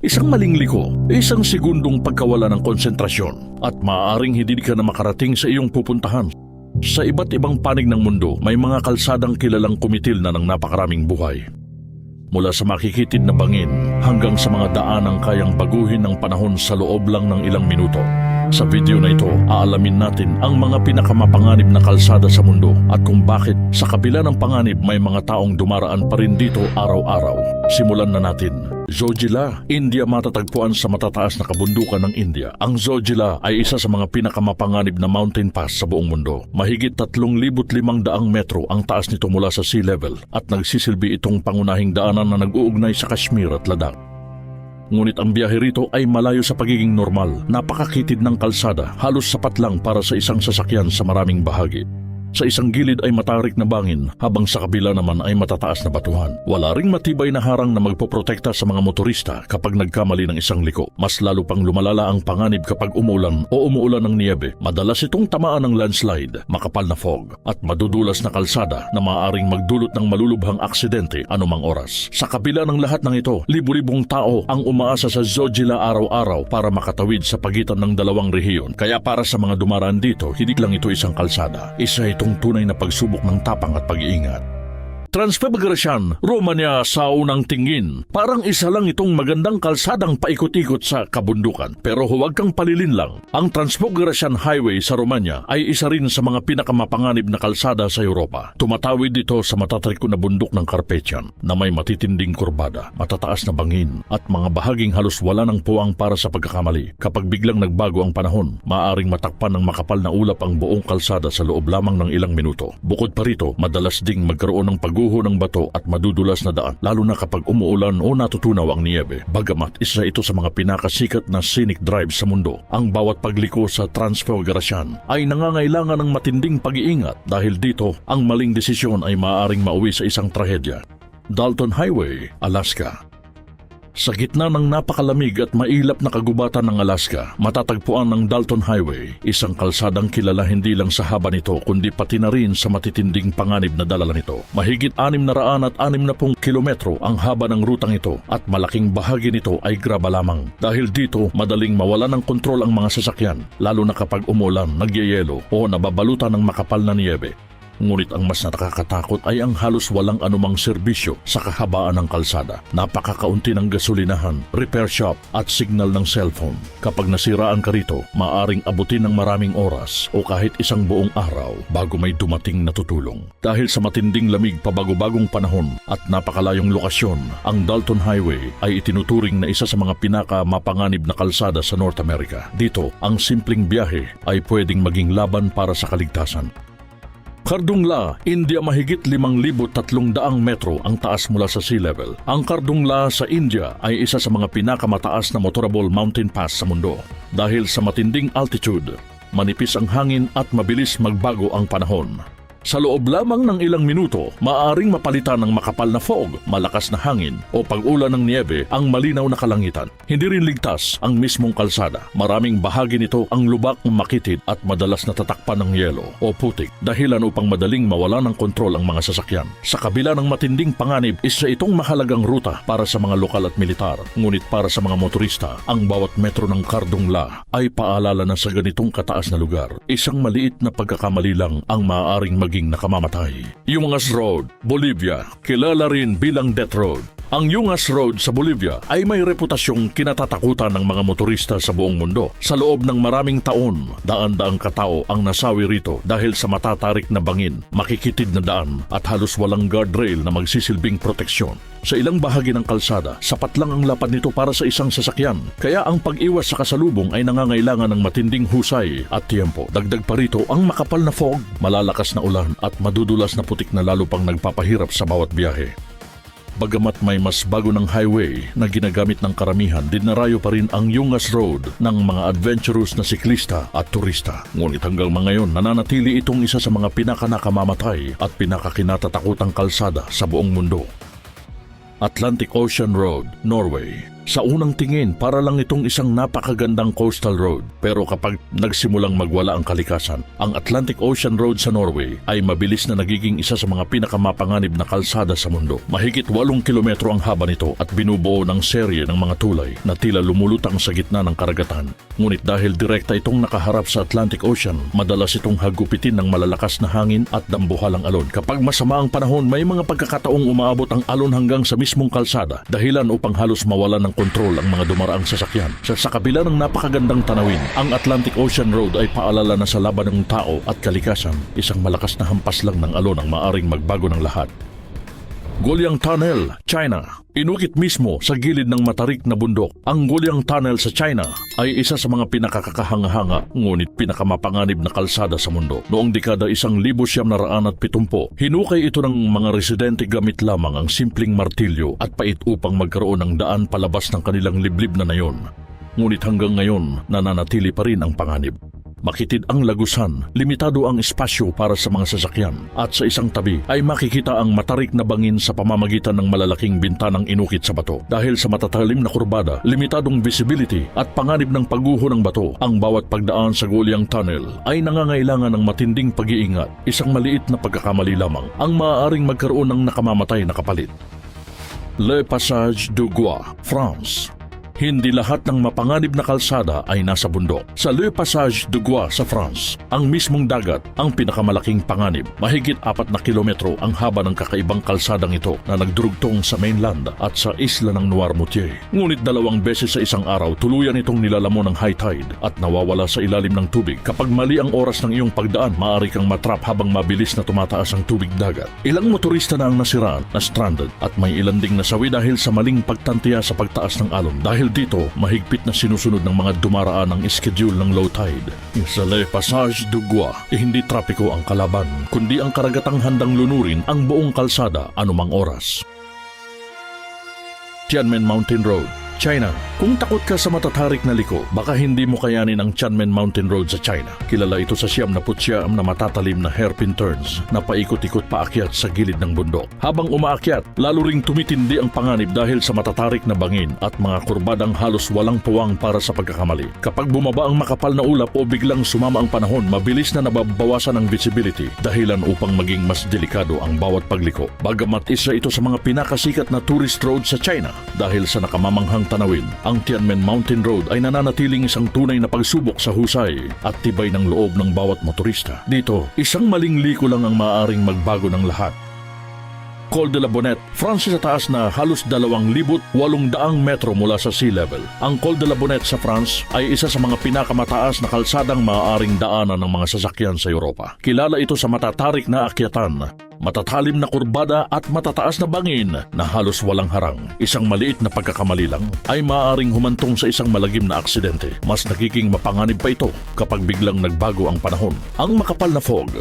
Isang maling liko, isang segundong pagkawala ng konsentrasyon at maaaring hindi ka na makarating sa iyong pupuntahan. Sa iba't ibang panig ng mundo, may mga kalsadang kilalang kumitil na ng napakaraming buhay. Mula sa makikitid na bangin hanggang sa mga daanang kayang baguhin ng panahon sa loob lang ng ilang minuto. Sa video na ito, aalamin natin ang mga pinakamapanganib na kalsada sa mundo at kung bakit sa kabila ng panganib may mga taong dumaraan pa rin dito araw-araw. Simulan na natin. Zojila, India matatagpuan sa matataas na kabundukan ng India. Ang Zojila ay isa sa mga pinakamapanganib na mountain pass sa buong mundo. Mahigit 3,500 metro ang taas nito mula sa sea level at nagsisilbi itong pangunahing daanan na nag-uugnay sa Kashmir at Ladakh. Ngunit ang biyahe rito ay malayo sa pagiging normal. Napakakitid ng kalsada, halos sapat lang para sa isang sasakyan sa maraming bahagi. Sa isang gilid ay matarik na bangin, habang sa kabila naman ay matataas na batuhan. Wala ring matibay na harang na magpoprotekta sa mga motorista kapag nagkamali ng isang liko. Mas lalo pang lumalala ang panganib kapag umulan o umuulan ng niyebe. Madalas itong tamaan ng landslide, makapal na fog, at madudulas na kalsada na maaaring magdulot ng malulubhang aksidente anumang oras. Sa kabila ng lahat ng ito, libu-libong tao ang umaasa sa Zojila araw-araw para makatawid sa pagitan ng dalawang rehiyon. Kaya para sa mga dumaraan dito, hindi lang ito isang kalsada. Isa itong tunay na pagsubok ng tapang at pag-iingat. Transfebagrasyan, Romania sa unang tingin. Parang isa lang itong magandang kalsadang paikot-ikot sa kabundukan. Pero huwag kang palilin lang. Ang Transfebagrasyan Highway sa Romania ay isa rin sa mga pinakamapanganib na kalsada sa Europa. Tumatawid dito sa matatriko na bundok ng Carpathian na may matitinding kurbada, matataas na bangin at mga bahaging halos wala ng puwang para sa pagkakamali. Kapag biglang nagbago ang panahon, maaaring matakpan ng makapal na ulap ang buong kalsada sa loob lamang ng ilang minuto. Bukod pa rito, madalas ding magkaroon ng pagguho ng bato at madudulas na daan, lalo na kapag umuulan o natutunaw ang niyebe. Bagamat isa ito sa mga pinakasikat na scenic drive sa mundo, ang bawat pagliko sa Transfebagrasyan ay nangangailangan ng matinding pag-iingat dahil dito ang maling desisyon ay maaaring mauwi sa isang trahedya. Dalton Highway, Alaska. Sa gitna ng napakalamig at mailap na kagubatan ng Alaska, matatagpuan ng Dalton Highway, isang kalsadang kilala hindi lang sa haba nito kundi pati na rin sa matitinding panganib na dala nito. Mahigit 660 kilometro ang haba ng rutang ito at malaking bahagi nito ay graba lamang. Dahil dito, madaling mawala ng kontrol ang mga sasakyan, lalo na kapag umulan, nagyayelo o nababalutan ng makapal na niyebe. Ngunit ang mas nakakatakot ay ang halos walang anumang serbisyo sa kahabaan ng kalsada. Napakakaunti ng gasolinahan, repair shop at signal ng cellphone. Kapag nasiraan ka rito, maaring abutin ng maraming oras o kahit isang buong araw bago may dumating na tutulong. Dahil sa matinding lamig pabago-bagong panahon at napakalayong lokasyon, ang Dalton Highway ay itinuturing na isa sa mga pinakamapanganib na kalsada sa North America. Dito, ang simpleng biyahe ay pwedeng maging laban para sa kaligtasan. Kardungla, India mahigit 5,300 metro ang taas mula sa sea level. Ang Kardungla sa India ay isa sa mga pinakamataas na motorable mountain pass sa mundo. Dahil sa matinding altitude, manipis ang hangin at mabilis magbago ang panahon. Sa loob lamang ng ilang minuto, maaaring mapalitan ng makapal na fog, malakas na hangin o pag-ulan ng niyebe ang malinaw na kalangitan. Hindi rin ligtas ang mismong kalsada. Maraming bahagi nito ang lubak, makitid at madalas natatakpan ng yelo o putik, dahilan upang madaling mawala ng kontrol ang mga sasakyan. Sa kabila ng matinding panganib, isa itong mahalagang ruta para sa mga lokal at militar. Ngunit para sa mga motorista, ang bawat metro ng Kardungla ay paalala na sa ganitong kataas na lugar, isang maliit na pagkakamali lang ang maaaring maging nakamamatay. Yungas Road, Bolivia, kilala rin bilang Death Road. Ang Yungas Road sa Bolivia ay may reputasyong kinatatakutan ng mga motorista sa buong mundo. Sa loob ng maraming taon, daan-daang katao ang nasawi rito dahil sa matatarik na bangin, makikitid na daan at halos walang guardrail na magsisilbing proteksyon. Sa ilang bahagi ng kalsada, sapat lang ang lapad nito para sa isang sasakyan. Kaya ang pag-iwas sa kasalubong ay nangangailangan ng matinding husay at tiempo. Dagdag pa rito ang makapal na fog, malalakas na ulan at madudulas na putik na lalo pang nagpapahirap sa bawat biyahe. Bagamat may mas bago ng highway na ginagamit ng karamihan, dinarayo pa rin ang Yungas Road ng mga adventurous na siklista at turista. Ngunit hanggang ngayon, nananatili itong isa sa mga pinakanakamamatay at pinakakinatatakutang kalsada sa buong mundo. Atlantic Ocean Road, Norway. Sa unang tingin, para lang itong isang napakagandang coastal road. Pero kapag nagsimulang magwala ang kalikasan, ang Atlantic Ocean Road sa Norway ay mabilis na nagiging isa sa mga pinakamapanganib na kalsada sa mundo. Mahigit 8 kilometro ang haba nito at binubuo ng serye ng mga tulay na tila lumulutang sa gitna ng karagatan. Ngunit dahil direkta itong nakaharap sa Atlantic Ocean, madalas itong hagupitin ng malalakas na hangin at dambuhalang alon. Kapag masama ang panahon, may mga pagkakataong umaabot ang alon hanggang sa mismong kalsada, dahilan upang halos mawalan ng kontrol ang mga dumaraang sasakyan. Sa kabila ng napakagandang tanawin, ang Atlantic Ocean Road ay paalala na sa laban ng tao at kalikasan, isang malakas na hampas lang ng alon ang maaring magbago ng lahat. Guoyang Tunnel, China. Inukit mismo sa gilid ng matarik na bundok. Ang Guoyang Tunnel sa China ay isa sa mga pinakakakahanga-hanga ngunit pinakamapanganib na kalsada sa mundo. Noong dekada 1970, hinukay ito ng mga residente gamit lamang ang simpleng martilyo at pait upang magkaroon ng daan palabas ng kanilang liblib na nayon. Ngunit hanggang ngayon, nananatili pa rin ang panganib. Makitid ang lagusan, limitado ang espasyo para sa mga sasakyan, at sa isang tabi ay makikita ang matarik na bangin sa pamamagitan ng malalaking bintanang inukit sa bato. Dahil sa matatalim na kurbada, limitadong visibility at panganib ng pagguho ng bato, ang bawat pagdaan sa Guoyang Tunnel ay nangangailangan ng matinding pag-iingat. Isang maliit na pagkakamali lamang ang maaaring magkaroon ng nakamamatay na kapalit. Le Passage du Gois, France. Hindi lahat ng mapanganib na kalsada ay nasa bundok. Sa Le Passage du Gois sa France, ang mismong dagat ang pinakamalaking panganib. Mahigit 4 na kilometro ang haba ng kakaibang kalsadang ito na nagdurugtong sa mainland at sa isla ng Noirmoutier. Ngunit 2 beses sa isang araw, tuluyan itong nilalamon ng high tide at nawawala sa ilalim ng tubig. Kapag mali ang oras ng iyong pagdaan, maaari kang matrap habang mabilis na tumataas ang tubig dagat. Ilang motorista na ang nasiraan, na stranded, at may ilan ding nasawi dahil sa maling pagtantiya sa pagtaas ng alon. Dahil dito, mahigpit na sinusunod ng mga dumaraan ang schedule ng low tide. Sa Le Passage du Gois, hindi trapiko ang kalaban, kundi ang karagatang handang lunurin ang buong kalsada anumang oras. Tianmen Mountain Road, China. Kung takot ka sa matatarik na liko, baka hindi mo kayanin ang Tianmen Mountain Road sa China. Kilala ito sa 79 na matatalim na hairpin turns na paikot-ikot paakyat sa gilid ng bundok. Habang umaakyat, lalo ring tumitindi ang panganib dahil sa matatarik na bangin at mga kurbadang halos walang puwang para sa pagkakamali. Kapag bumaba ang makapal na ulap o biglang sumama ang panahon, mabilis na nababawasan ang visibility, dahilan upang maging mas delikado ang bawat pagliko. Bagamat isa ito sa mga pinakasikat na tourist road sa China, dahil sa nakamamanghang tanawin, ang Tianmen Mountain Road ay nananatiling isang tunay na pagsubok sa husay at tibay ng loob ng bawat motorista. Dito, isang maling liko lang ang maaaring magbago ng lahat. Col de la Bonette, France sa taas na halos 2,800 metro mula sa sea level. Ang Col de la Bonette sa France ay isa sa mga pinakamataas na kalsadang maaaring daanan ng mga sasakyan sa Europa. Kilala ito sa matatarik na akyatan, matatalim na kurbada at matataas na bangin na halos walang harang. Isang maliit na pagkakamali lang ay maaaring humantong sa isang malagim na aksidente. Mas nagiging mapanganib pa ito kapag biglang nagbago ang panahon. Ang makapal na fog,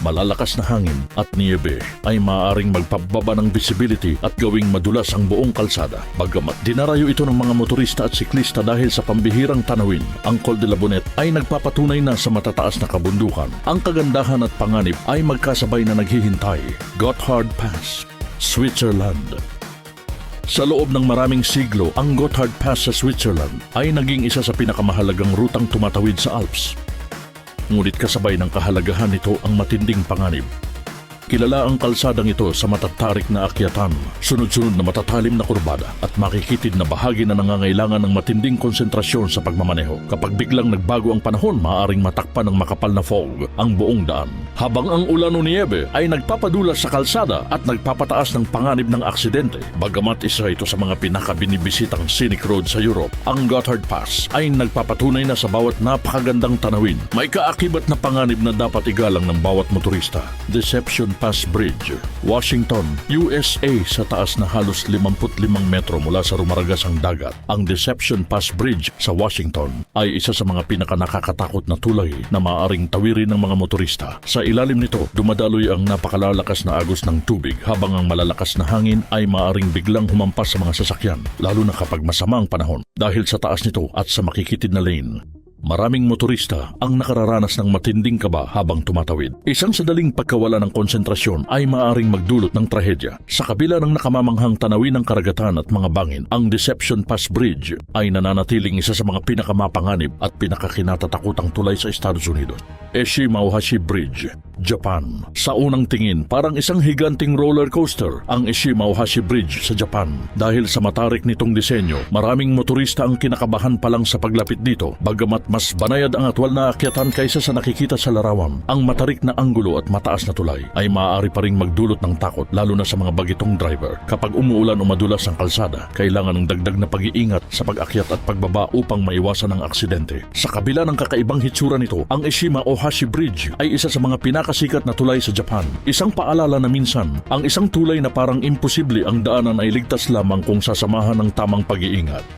malalakas na hangin at niebe ay maaaring magpababa ng visibility at gawing madulas ang buong kalsada. Bagamat dinarayo ito ng mga motorista at siklista dahil sa pambihirang tanawin, ang Col de la Bonette ay nagpapatunay na sa matataas na kabundukan. Ang kagandahan at panganib ay magkasabay na naghihintay. Gotthard Pass, Switzerland. Sa loob ng maraming siglo, ang Gotthard Pass sa Switzerland ay naging isa sa pinakamahalagang rutang tumatawid sa Alps. Ngunit kasabay ng kahalagahan nito ang matinding panganib. Kilala ang kalsadang ito sa matatarik na akyatan, sunod-sunod na matatalim na kurbada at makikitid na bahagi na nangangailangan ng matinding konsentrasyon sa pagmamaneho. Kapag biglang nagbago ang panahon, maaaring matakpan ng makapal na fog ang buong daan. Habang ang ulan o niebe ay nagpapadulas sa kalsada at nagpapataas ng panganib ng aksidente. Bagamat isa ito sa mga pinakabinibisitang scenic road sa Europe, ang Gotthard Pass ay nagpapatunay na sa bawat napakagandang tanawin, may kaakibat na panganib na dapat igalang ng bawat motorista. Deception Pass Bridge, Washington, USA. Sa taas na halos 55 metro mula sa rumaragasang dagat, ang Deception Pass Bridge sa Washington ay isa sa mga pinakanakakatakot na tulay na maaaring tawirin ng mga motorista. Sa ilalim nito, dumadaloy ang napakalalakas na agos ng tubig habang ang malalakas na hangin ay maaaring biglang humampas sa mga sasakyan, lalo na kapag masama ang panahon. Dahil sa taas nito at sa makikitid na lane, Maraming motorista ang nakararanas ng matinding kaba habang tumatawid. Isang sadaling pagkawala ng konsentrasyon ay maaaring magdulot ng trahedya. Sa kabila ng nakamamanghang tanawin ng karagatan at mga bangin, ang Deception Pass Bridge ay nananatiling isa sa mga pinakamapanganib at pinakakinatatakutang tulay sa Estados Unidos. Eshima-Ohashi Bridge, Japan. Sa unang tingin, parang isang higanting roller coaster ang Eshima-Ohashi Bridge sa Japan. Dahil sa matarik nitong disenyo, maraming motorista ang kinakabahan pa lang sa paglapit dito, bagamat mas banayad ang atwal na akyatan kaysa sa nakikita sa larawan. Ang matarik na anggulo at mataas na tulay ay maaari pa ring magdulot ng takot, lalo na sa mga bagitong driver. Kapag umuulan o madulas ang kalsada, kailangan ng dagdag na pag-iingat sa pag-akyat at pagbaba upang maiwasan ang aksidente. Sa kabila ng kakaibang hitsura nito, ang Eshima-Ohashi Bridge ay isa sa mga pinakasikat na tulay sa Japan. Isang paalala na minsan, ang isang tulay na parang imposible ang daanan ay ligtas lamang kung sasamahan ng tamang pag-iingat.